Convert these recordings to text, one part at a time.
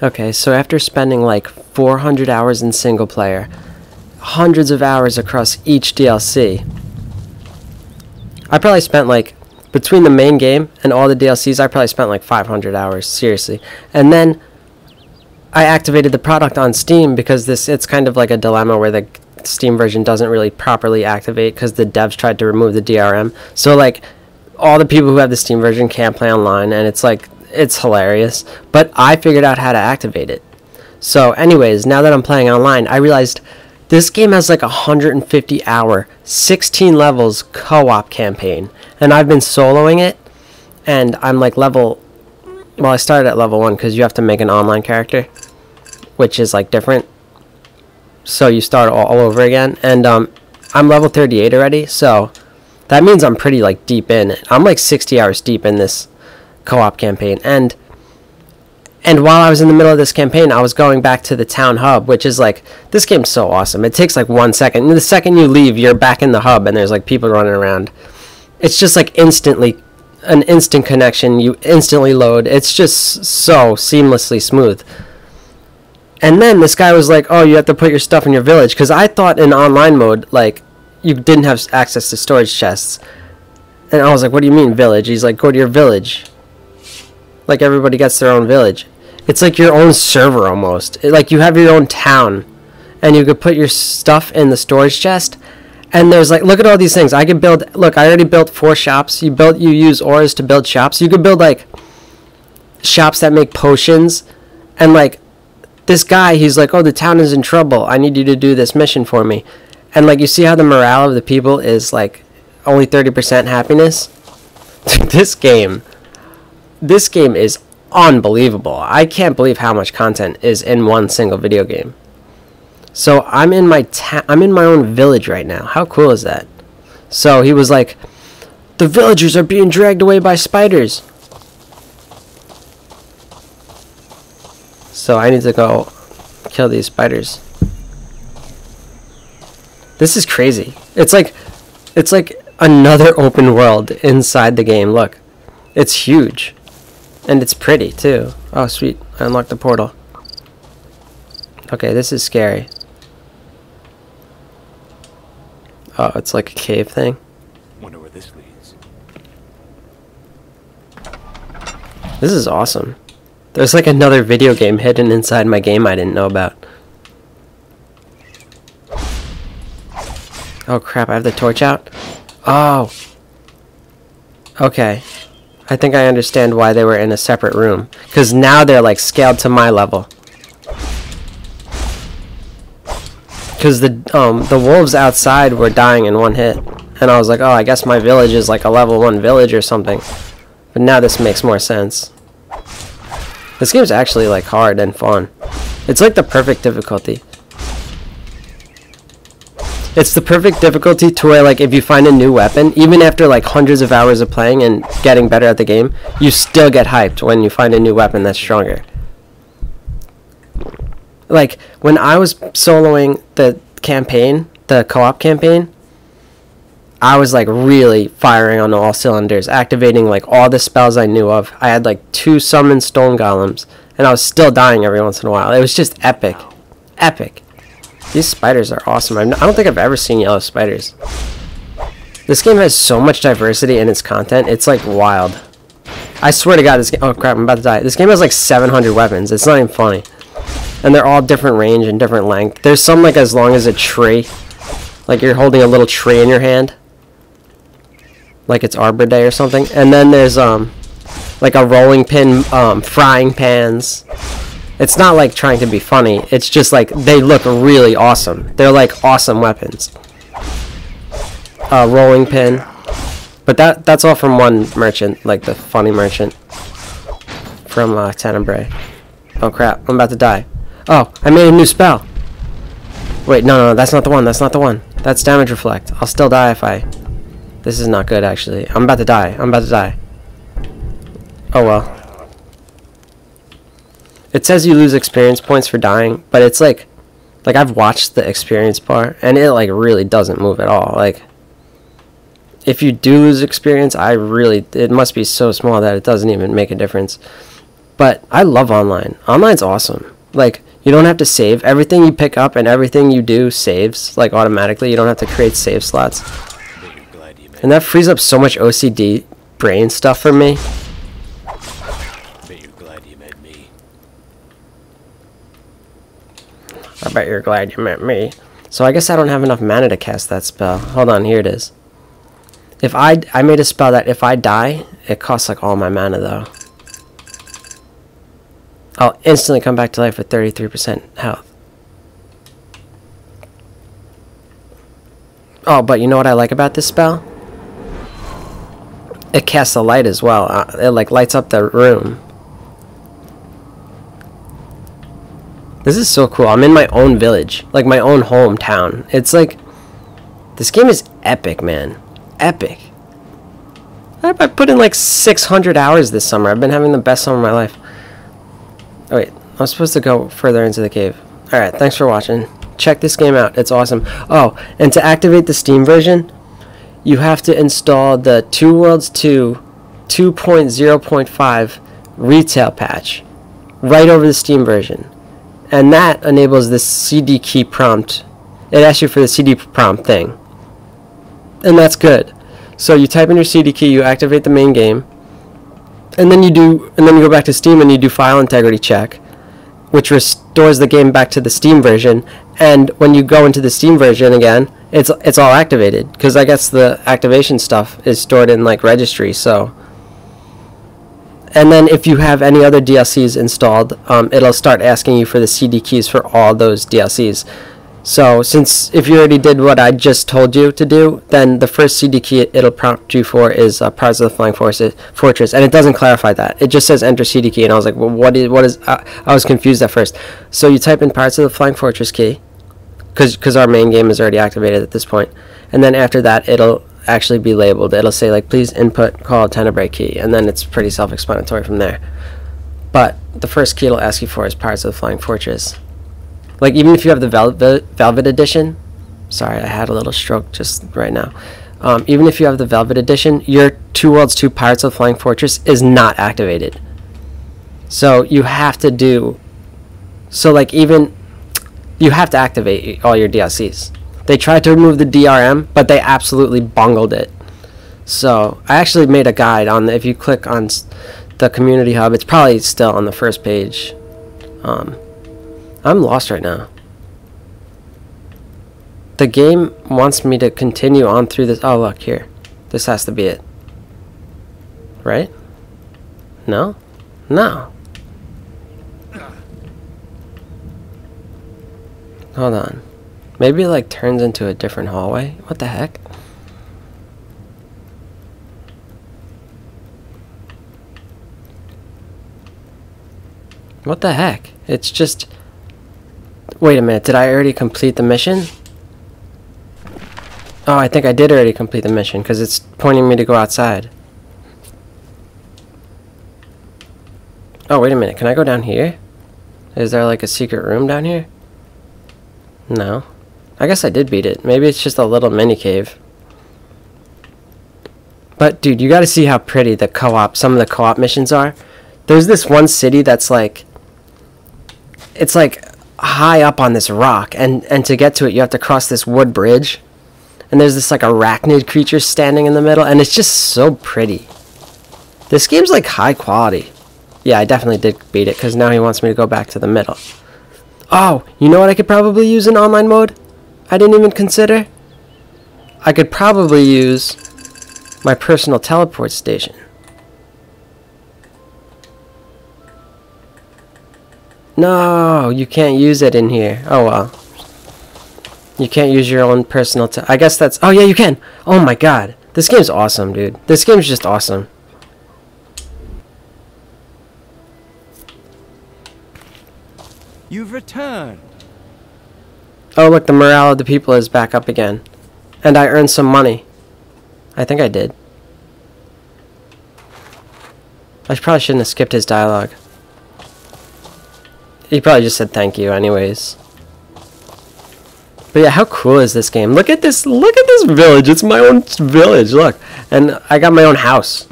Okay, so after spending like 400 hours in single player, hundreds of hours across each DLC, I probably spent like, between the main game and all the DLCs, I probably spent like 500 hours, seriously. And then I activated the product on Steam because it's kind of like a dilemma where the Steam version doesn't really properly activate because the devs tried to remove the DRM. So like, all the people who have the Steam version can't play online, and it's like, it's hilarious, but I figured out how to activate it. So anyways, now that I'm playing online, I realized this game has like a 150 hour, 16 levels co-op campaign, and I've been soloing it, and I'm like well, I started at level 1 because you have to make an online character, which is like different, so you start all over again, and I'm level 38 already, so that means I'm pretty like deep in it. I'm like 60 hours deep in this co-op campaign, and while I was in the middle of this campaign, I was going back to the town hub, which is like, this game's so awesome. It takes like 1 second, and the second you leave, you're back in the hub and there's like people running around. It's just like an instant connection. You instantly load. It's just so seamlessly smooth. And then this guy was like, oh, you have to put your stuff in your village, because I thought in online mode, like, you didn't have access to storage chests. And I was like, what do you mean village? He's like, go to your village. Like, everybody gets their own village. It's like your own server almost. Like, you have your own town, and you could put your stuff in the storage chest. And there's like, look at all these things. I could build, look, I already built 4 shops. You use ores to build shops. You could build like shops that make potions. And like, this guy, he's like, oh, the town is in trouble. I need you to do this mission for me. And like, you see how the morale of the people is like only 30% happiness? This game is unbelievable. I can't believe how much content is in one single video game. So I'm in my own village right now. How cool is that? So he was like, the villagers are being dragged away by spiders. So I need to go kill these spiders. This is crazy. It's like another open world inside the game. Look, it's huge. And it's pretty, too. Oh, sweet. I unlocked the portal. Okay, this is scary. Oh, it's like a cave thing. Wonder where this leads. This is awesome. There's like another video game hidden inside my game I didn't know about. Oh, crap. I have the torch out? Oh. Okay. I think I understand why they were in a separate room. Because now they're like scaled to my level. Because the wolves outside were dying in one hit. And I was like, oh, I guess my village is like a level 1 village or something. But now this makes more sense. This game's actually like hard and fun. It's like the perfect difficulty. It's the perfect difficulty to where, like, if you find a new weapon, even after like hundreds of hours of playing and getting better at the game, you still get hyped when you find a new weapon that's stronger. Like, when I was soloing the campaign, the co-op campaign, I was like really firing on all cylinders, activating like all the spells I knew of. I had like 2 summoned stone golems, and I was still dying every once in a while. It was just epic. Epic. These spiders are awesome. I don't think I've ever seen yellow spiders. This game has so much diversity in its content. It's like wild. I swear to God, this game... Oh crap, I'm about to die. This game has like 700 weapons. It's not even funny. And they're all different range and different length. There's some like as long as a tree. Like you're holding a little tree in your hand. Like it's Arbor Day or something. And then there's like a rolling pin, frying pans. It's not like trying to be funny. It's just like they look really awesome. They're like awesome weapons. Rolling pin. But that's all from one merchant, like the funny merchant from Tenebrae. Oh crap, I'm about to die. Oh, I made a new spell. Wait, no, that's not the one. That's not the one. That's damage reflect. I'll still die if I... This is not good, actually. I'm about to die. I'm about to die. Oh well. It says you lose experience points for dying, but it's like I've watched the experience bar, and it like really doesn't move at all. Like, if you do lose experience, it must be so small that it doesn't even make a difference. But I love online. Online's awesome. Like, you don't have to save. Everything you pick up and everything you do saves, like, automatically. You don't have to create save slots. Bet you're glad you met. And that frees up so much OCD brain stuff for me. Bet you're glad you met me. I bet you're glad you met me. So I guess I don't have enough mana to cast that spell. Hold on, here it is. If I made a spell that if I die, it costs like all my mana though. I'll instantly come back to life with 33% health. Oh, but you know what I like about this spell? It casts a light as well. It like lights up the room. This is so cool. I'm in my own village, like my own hometown. It's like, this game is epic, man. Epic. I put in like 600 hours this summer. I've been having the best summer of my life. Oh wait, I'm supposed to go further into the cave. Alright, thanks for watching. Check this game out. It's awesome. Oh, and to activate the Steam version, you have to install the Two Worlds 2 2.0.5 retail patch right over the Steam version. And that enables the CD key prompt. It asks you for the CD prompt thing. And that's good. So you type in your CD key, you activate the main game, and then you go back to Steam and you do file integrity check, which restores the game back to the Steam version. And when you go into the Steam version again, it's all activated, because I guess the activation stuff is stored in like registry. So, and then if you have any other DLCs installed, it'll start asking you for the CD keys for all those DLCs. So since if you already did what I just told you to do, then the first CD key it'll prompt you for is Pirates of the Flying Fortress, and it doesn't clarify that. It just says enter CD key, and I was like, well, what is? I was confused at first. So you type in Pirates of the Flying Fortress key, because our main game is already activated at this point, and then after that it'll actually be labeled. It'll say like, please input call Tenebrae key, and then it's pretty self-explanatory from there. But the first key it'll ask you for is Pirates of the Flying Fortress. Like, even if you have the Velvet Edition, sorry, I had a little stroke just right now. Even if you have the Velvet Edition, your Two Worlds 2 Pirates of the Flying Fortress is not activated. So you have to do, so like even, you have to activate all your DLCs. They tried to remove the DRM, but they absolutely bungled it. So I actually made a guide on, if you click on the community hub, it's probably still on the first page. I'm lost right now. The game wants me to continue on through this. Oh, look here. This has to be it. Right? No? No. Hold on. Maybe it like turns into a different hallway. What the heck? What the heck? It's just... Wait a minute, did I already complete the mission? Oh, I think I did already complete the mission, because it's pointing me to go outside. Oh, wait a minute, can I go down here? Is there like a secret room down here? No. I guess I did beat it. Maybe it's just a little mini cave. But dude, you gotta see how pretty the some of the co-op missions are. There's this one city that's like, it's like high up on this rock, and to get to it you have to cross this wood bridge, and there's this like arachnid creature standing in the middle, and it's just so pretty. This game's like high quality. Yeah, I definitely did beat it, because now he wants me to go back to the middle. Oh, you know what I could probably use in online mode? I didn't even consider. I could probably use my personal teleport station. No, you can't use it in here. Oh well. You can't use your own personal I guess that's... Oh yeah, you can! Oh my god. This game's awesome, dude. This game's just awesome. You've returned. Oh look, the morale of the people is back up again. And I earned some money. I think I did. I probably shouldn't have skipped his dialogue. He probably just said thank you anyways. But yeah, how cool is this game? Look at this village. It's my own village, look. And I got my own house.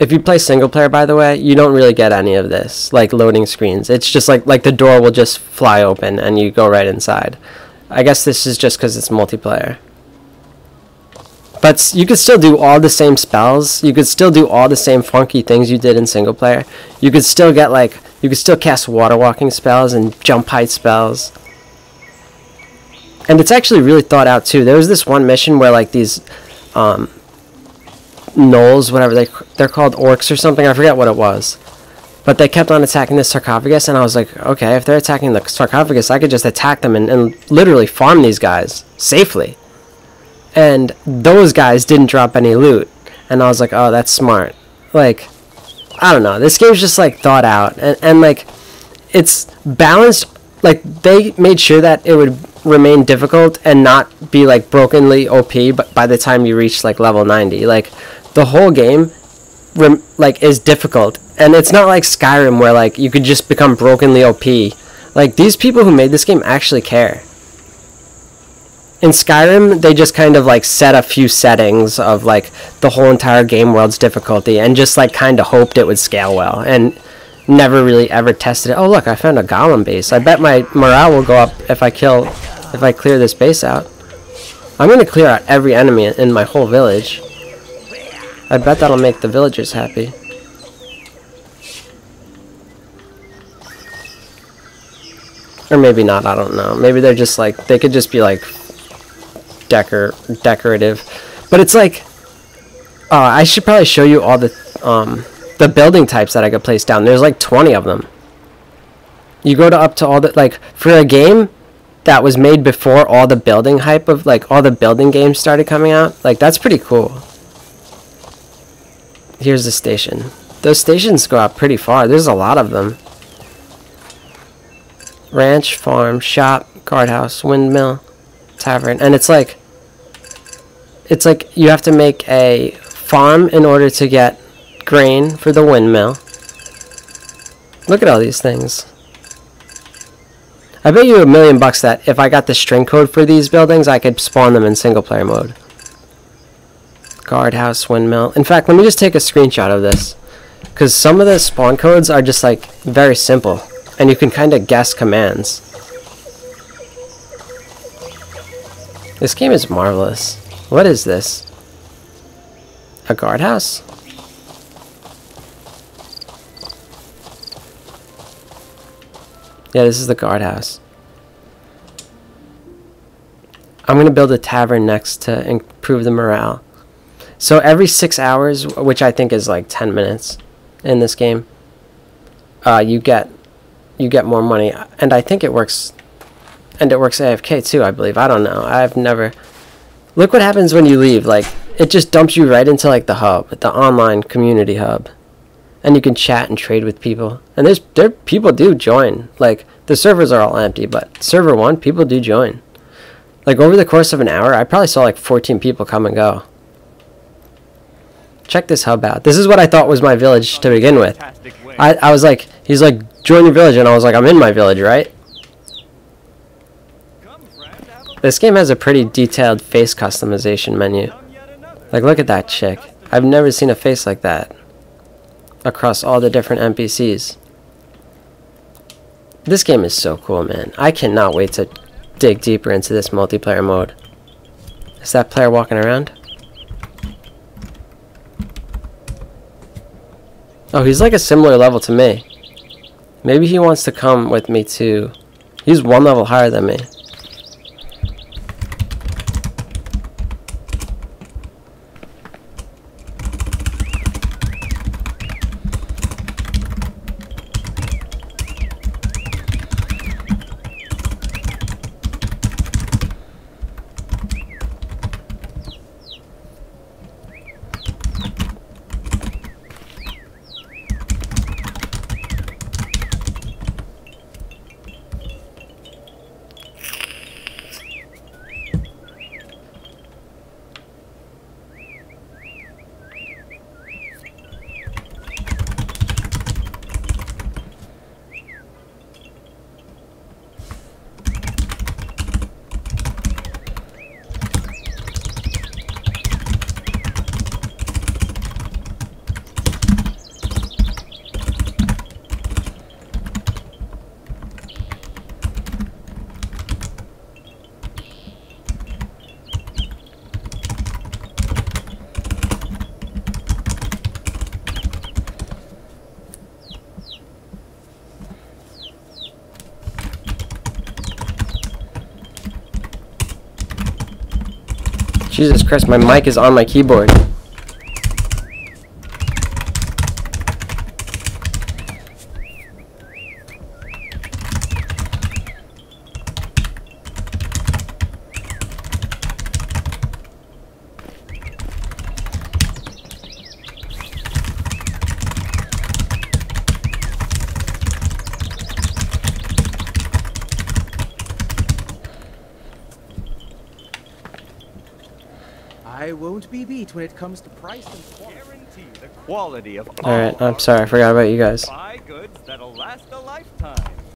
if you play single player, by the way, you don't really get any of this, like loading screens. It's just like the door will just fly open and you go right inside. I guess this is just because it's multiplayer. But you could still do all the same spells. You could still do all the same funky things you did in single player. You could still get like, you could still cast water walking spells and jump height spells. And it's actually really thought out too. There was this one mission where like these gnolls, whatever they're called, orcs or something, I forget what it was. But they kept on attacking the sarcophagus, and I was like, okay, if they're attacking the sarcophagus, I could just attack them and literally farm these guys safely. And those guys didn't drop any loot. And I was like, oh, that's smart. Like, I don't know. This game's just, like, thought out. And like, it's balanced. Like, they made sure that it would remain difficult and not be, like, brokenly OP but by the time you reach, like, level 90. Like, the whole game, is difficult. And it's not like Skyrim where, like, you could just become brokenly OP. Like, these people who made this game actually care. In Skyrim, they just kind of, like, set a few settings of, like, the whole entire game world's difficulty and just, like, kind of hoped it would scale well and never really ever tested it. Oh, look, I found a golem base. I bet my morale will go up if I clear this base out. I'm going to clear out every enemy in my whole village. I bet that'll make the villagers happy. Or maybe not, I don't know. Maybe they're just like, they could just be like decorative. But it's like, I should probably show you all the building types that I could place down. There's like 20 of them. You go to up to all the, like, for a game that was made before all the building hype of, like, all the building games started coming out, like, that's pretty cool. Here's the station. Those stations go out pretty far. There's a lot of them. Ranch, farm, shop, guardhouse, windmill, tavern. And it's like you have to make a farm in order to get grain for the windmill. Look at all these things. I bet you $1 million that if I got the string code for these buildings, I could spawn them in single player mode. Guardhouse, windmill. In fact, let me just take a screenshot of this, because some of the spawn codes are just like very simple and you can kind of guess commands. This game is marvelous. What is this? A guardhouse? Yeah, this is the guardhouse. I'm going to build a tavern next to improve the morale. So every 6 hours, which I think is like 10 minutes in this game, you get more money. And I think it works. And it works AFK too, I believe. I don't know. I've never... Look what happens when you leave. Like, it just dumps you right into like the hub, the online community hub. And you can chat and trade with people. And people do join. Like, the servers are all empty, but server 1, people do join. Like, over the course of an hour, I probably saw like 14 people come and go. Check this hub out. This is what I thought was my village to begin with. I was like, he's like, join your village, and I was like, I'm in my village, right? This game has a pretty detailed face customization menu. Like, look at that chick. I've never seen a face like that across all the different NPCs. This game is so cool, man. I cannot wait to dig deeper into this multiplayer mode. Is that player walking around? Oh, he's like a similar level to me. Maybe he wants to come with me too. He's 1 level higher than me. Jesus Christ, my mic is on my keyboard. I won't be beat when it comes to price and quality. Guarantee the quality of Alright, I'm sorry, I forgot about you guys. buy goods that'll last a lifetime.